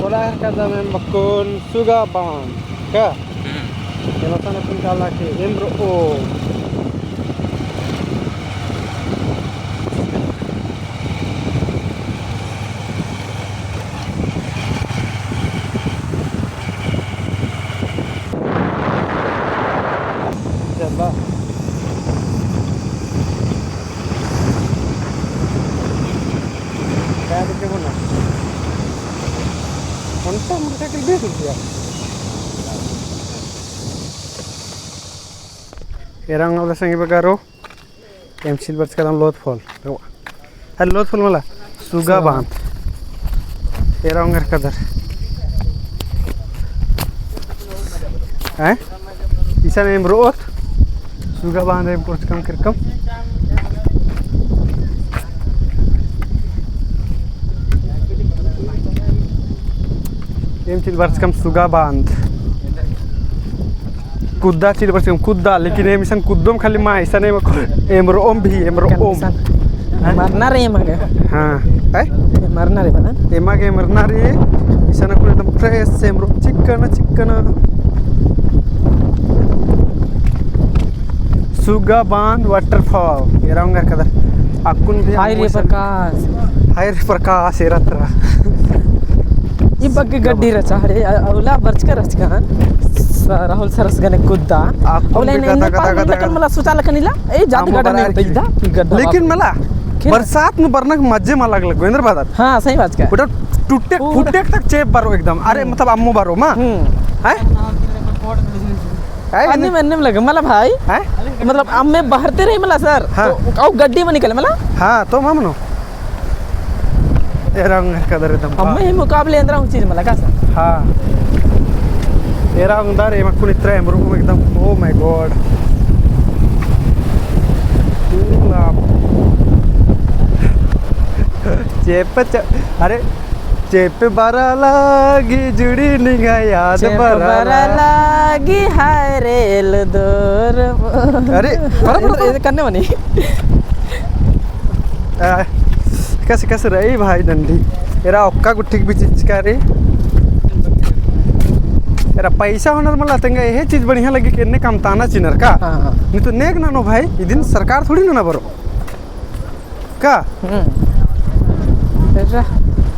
Wala ka naman bakun suga bang ka. Kalau sana pun kalah ke Embro. Coba. Kaya dito mo na. Konta motorcycle betul ya. Erang udah sangi bagaro. Emsil bersekarang Loth Fall. Hal Loth Fall malah Suga Band. Erang kadar. Isa name Roth. Suga Band em kurz kam kirkam. Emsil bersekam Suga Band. कुद्दा चीज बस कुद्दा लेकिन ये mission कुद्दम खाली माँ ऐसा नहीं एमरो ओम भी एमरो ओम मरना रे मगे हाँ मरना रे बना एमा के मरना रे ऐसा ना कोई एकदम फ्रेश एमरो चिकन चिकन सुगा बांध वाटरफॉल ये रहूँगा कदर अकुन भी हाय रे प्रकाश ये रत्रा ये बग्गे गड्डी रचा रे अवला बर्चका राहुल सरस गने कुद्दा अवला ने पाल मला सुचा लखनीला ए जाती गड्डा नहीं होता इदा गड्डा लेकिन मला बरसात में बरना मजे में लग गोविंद्र बादर हां सही बात का उटा टूटे फुटे तक चेप बारो एकदम अरे मतलब अम्मू बारो मां हैं अन्ने में लगे मला भाई मतलब अम्मे बहरते रही मला सर औ गड्डी में निकले मला हां तो मामनो ये रंग कदर एकदम अम्मे ही मुकाबले अंदर चीज मला का सर हां ये रंग दार ये मकुन इतना एमरो एकदम ओ माय गॉड चेप अरे चेप बारा लागी जुड़ी निगा याद बारा लागी हाय रेल दूर अरे ये करने वाली कैसे कैसे रही भाई डंडी एरा ओक्का गुट्ठी भी चीज का रे एरा पैसा होनर मला तंगा ये चीज बढ़िया लगी केने काम ताना चिनर का नहीं तो नेक ना नो भाई इदिन सरकार थोड़ी ना बरो का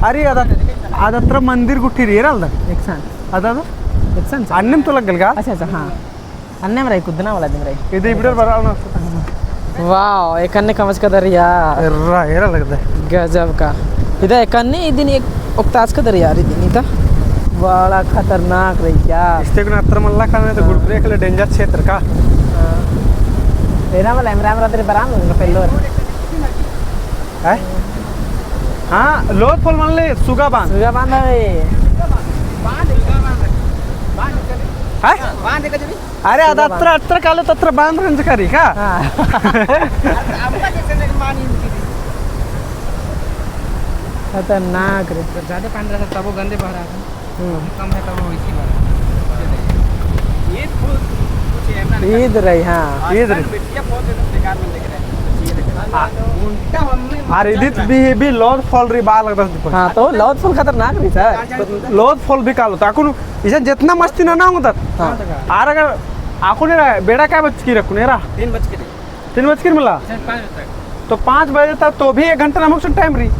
अरे आदत्र मंदिर गुट्ठी रे राल दा एक सान आदा एक सान अन्नम तो लगल का अच्छा अच्छा हां अन्नम रे कुदना वाला दिन रे इदे इबडर बराव ना वाओ एक अन्ने कमज का दरिया एरा एरा लगदा गजब का इधर एक अन्ने इदिन एक उक्ताज का दरिया रे दिन इता बड़ा खतरनाक रही क्या इसते को अत्र मल्ला का तो गुड़ब्रेक ले डेंजर क्षेत्र का एरा वाला इमरान रात रे बराम पहलो है हां लोथ फॉल मान ले सुगा बांध है बांध के जबी अरे अत्र अत्र काले तत्र बांध रंज करी का हां अबका जैसे मानी खतरनाक रे ज्यादा पानी रहता तब वो गंदे बह रहा था कम है तब वो इसी बार ये कुछ ईद रही हां ईद रही बिटिया बहुत बेकार में देख रहे हैं अरे इदित भी लोथ फॉल री बाल लगता हां तो लोथ फॉल खतरनाक रही सर लोथ फॉल भी कालो ताकुन इसे जितना मस्ती ना होता हां आर अगर आकुने बेड़ा क्या बच की रखुने रा 3 बज के 3 बज के मिला 5 बजे तक तो 5 बजे तक तो भी 1 घंटा नमक टाइम रही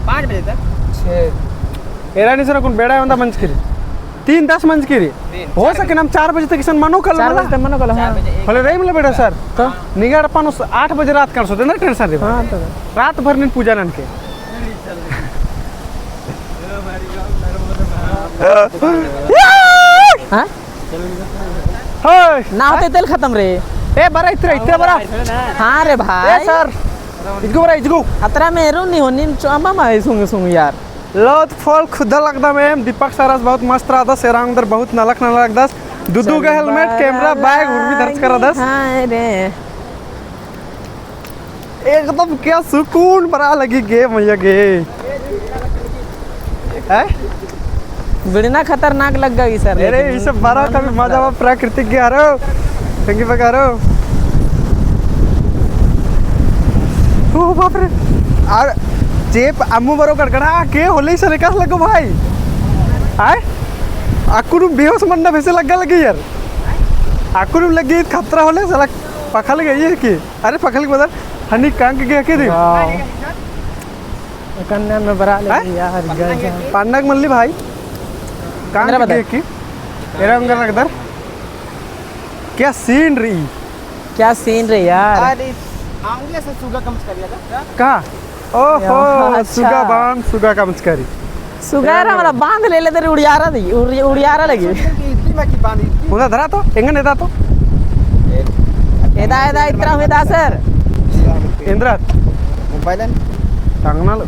5 बजे तक 6 एरा नहीं सर कुन बेड़ा होता मंच की 3-10 मंच की हो सके हम 4 बजे तक किसान मनो कल 4 बजे तक मनो कल हां भले रही मिला बेटा सर तो निगाड़ अपन 8 बजे रात कर सोते ना टेंशन रे हां तो रात भर नींद पूजा नन के हां हाय ना होते तेल खत्म रे ए बरा इतना बरा हां रे भाई ए सर इसको बरा इसको अतरा मेरू नहीं होनी चंबा में सुंग यार लोथ फॉल खुदा लगदा मैम दीपक सरस बहुत मस्त रहा था सेरांग बहुत नलक दस दुदू का हेलमेट कैमरा बैग उर्मी दर्ज करा दस हां रे एकदम क्या सुकून बड़ा लगी गे मैया गे है बिड़ना खतरनाक लग गई सर अरे ये सब बड़ा कभी मजा वा प्राकृतिक के आरो संगी बगारो ओ बाप रे और जेप अम्मू बरो गड़गड़ा के होले से निकाल लगो भाई आए आकुर बेहोश मरना वैसे लगा लगी यार आकुर लगी खतरा होले साला पखल गई है कि अरे पखल के बदल हनी कांग गया के दे कन्या में बरा ले यार गजब पांडक मल्ली भाई कांग मेरा गया कि एरा उंगल लगदर क्या सीन रही क्या सीन रे यार अरे आंगले से सुगा कम कर लिया था कहाँ ओहो अच्छा। सुगा बांध सुगा का मस्करी सुगारा वाला बांध ले ले तेरे उड़ियारा दी उड़ियारा लगी इतनी में की बांधी उधर धरा तो एंगन एदा तो एदा एदा इतना वेदा सर इंद्र मोबाइल टांगना लो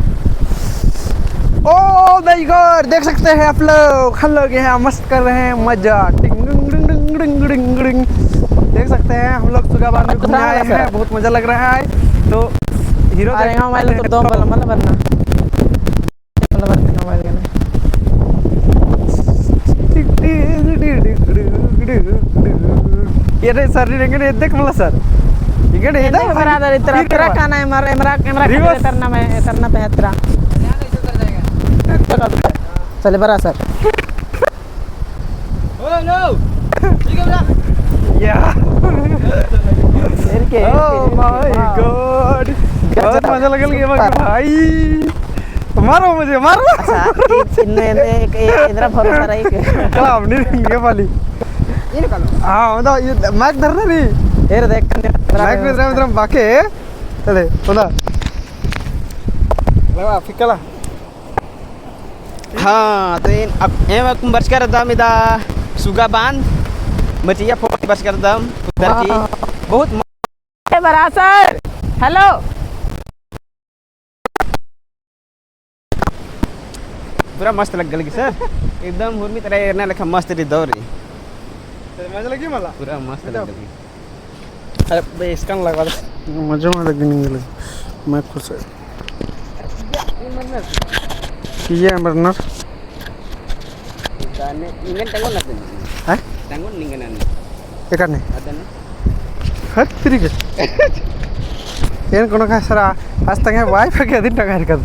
ओ दाइगर देख सकते हैं आप लोग हम लोग यहाँ मस्त कर रहे हैं मजा टिंग डिंग डिंग डिंग डिंग डिंग डिंग देख सकते हैं हम लोग सुगा बांध में घूमने आए हैं बहुत मजा लग रहा है तो हीरो अरे देख मोबाइल तो दो वाला मतलब बनना मतलब बनना मोबाइल का ये रे सर रेंगे ये देख मला सर ये नहीं बराबर इतना तेरा खाना है मर एमरा एमरा Reverse. तरना पे है तेरा चले बरा सर ओ नो ठीक है बेटा या फिर के ओह माय गॉड बहुत मजा लगल गेम भाई मारो मुझे मारो अच्छा इन्हें एक इधर भरोसा रही कला अपनी रिंगे वाली ये निकालो हाँ मतलब ये मैक धरना नहीं फिर देख मैक में इधर बाके चले बोला लगा फिकला हाँ तो इन अब एम कुंभर्स कर दम इदा सुगा बांध मचिया फोट बस कर दम उधर की बहुत बरा सर हेलो पूरा मस्त लग गल की सर एकदम हुरमी तरह एरना लेखा मस्त री दौरी मजा लगी मला पूरा मस्त लग गल अरे बे स्कैन लगा दे मजा में लगी नहीं लगी मैं खुश है ये बर्नर दाने इंगन टंगोन ना हैं टंगोन निंगन अन ये करने अदन हट तिरिगे ಏನು ಕೊನಕ ಸರ ಅಸ್ತಂಗೆ ವಾಯ್ಫ್ के दिन टंगा कर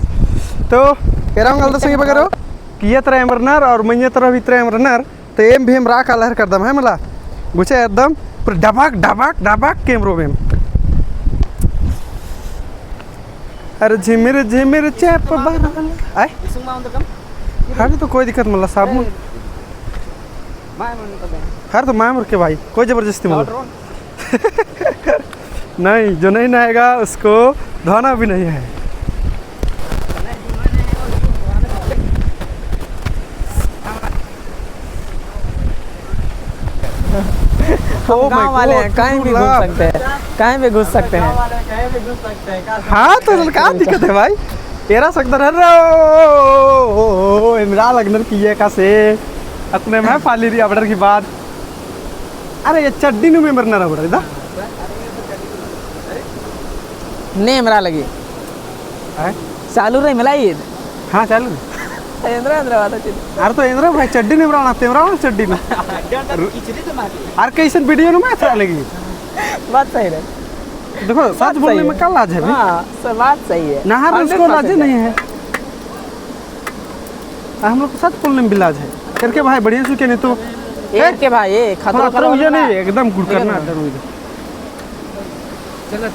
तो एरा गलत संगे बगरो किया तरह एमरनर और मन्य तरह भीतर एमरनर तो एम भी हम राख अलहर कर दम है मला गुछे एकदम पूरा डबाक डबाक डबाक कैमरो में अरे झिमिर चैप बार आए इसुंग माउंट कम हारे तो कोई दिक्कत मला साबुन माय मन तो बे हर तो मामर के भाई कोई जबरदस्ती मला ड्रोन नहीं जो नहीं नहाएगा उसको धोना भी नहीं है गाँव वाले हैं कहीं भी घुस सकते हैं कहीं भी घुस सकते हैं हाँ तो क्या दिक्कत है भाई तेरा सकता है इमरा लगनर की ये का से अपने में फाली रही अबड़र की बात अरे ये चड्डी नु में मरना रहा बड़ा इधर ने हमरा लगी चालू रही मलाई हाँ चालू इंद्रा इंद्रा वाला चीज अरे तो इंद्रा भाई चड्डी नहीं मराना तेमरा वाला चड्डी में किचरी तो मार अरे कैसे वीडियो में अच्छा लगी बात सही है देखो सच बोलने में क्या लाज है भाई हाँ सब बात सही है नहर उसको लाज नहीं है हम लोग को सच बोलने में भी लाज है करके भाई बढ़िया सुखे नहीं तो एक के भाई ये खतरा खतरा हुआ नहीं एकदम गुड़ करना लेकिन- चलो